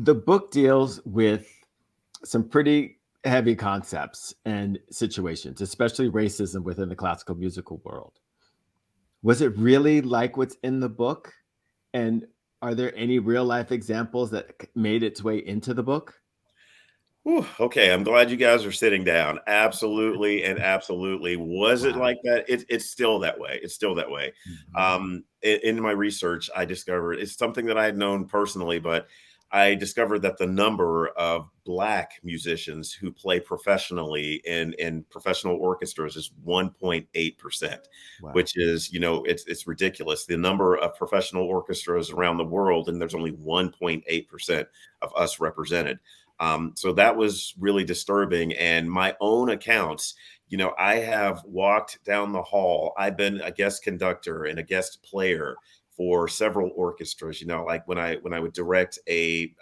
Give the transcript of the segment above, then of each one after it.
The book deals with some pretty heavy concepts and situations, especially racism within the classical musical world. Was it really like what's in the book? And are there any real life examples that made its way into the book? Whew, okay, I'm glad you guys are sitting down. Absolutely and absolutely. Was it Wow. like that? It's still that way. It's still that way. Mhm. In my research, I discovered it's something that I had known personally, but I discovered that the number of Black musicians who play professionally in professional orchestras is 1.8%, Wow. which is, it's ridiculous. The number of professional orchestras around the world, and there's only 1.8% of us represented. So that was really disturbing. And my own accounts, I have walked down the hall. I've been a guest conductor and a guest player for several orchestras. Like when I would direct a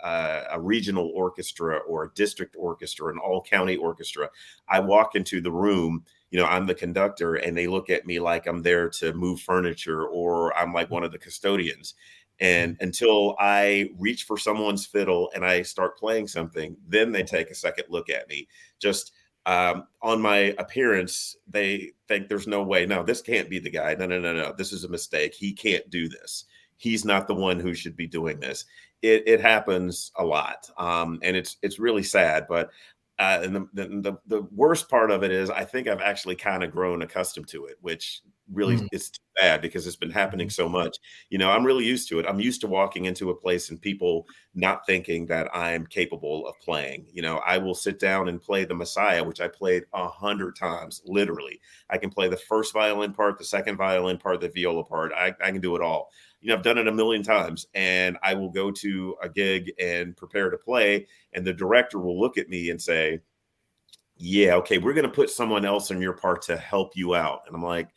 regional orchestra or a district orchestra, an all county orchestra, I walk into the room. I'm the conductor, and they look at me like I'm there to move furniture or I'm like one of the custodians. And until I reach for someone's fiddle and I start playing something, then they take a second look at me. Just on my appearance, they think there's no way. No, this can't be the guy. No, no, no, no. This is a mistake. He can't do this. He's not the one who should be doing this. It happens a lot, and it's really sad. But and the worst part of it is, I think I've actually kind of grown accustomed to it, which really Mm. is too bad because it's been happening Mhm. so much. I'm really used to it. I'm used to walking into a place and people not thinking that I'm capable of playing. I will sit down and play the Messiah, which I played 100 times, literally. I can play the first violin part, the second violin part, the viola part. I can do it all. I've done it a million times, and I will go to a gig and prepare to play, and the director will look at me and say, yeah, okay, we're going to put someone else in your part to help you out. And I'm like,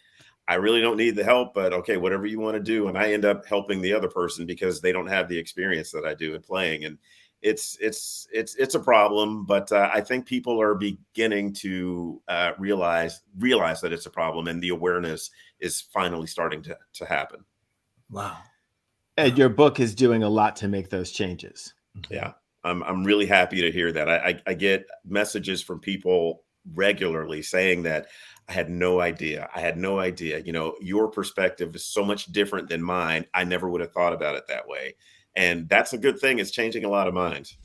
I really don't need the help, but okay, whatever you want to do. And I end up helping the other person because they don't have the experience that I do in playing. And it's a problem, but I think people are beginning to realize that it's a problem, and the awareness is finally starting to happen. Wow. And your book is doing a lot to make those changes. Yeah, I'm really happy to hear that. I get messages from people regularly saying that I had no idea. I had no idea. Your perspective is so much different than mine. I never would have thought about it that way. And that's a good thing. It's changing a lot of minds.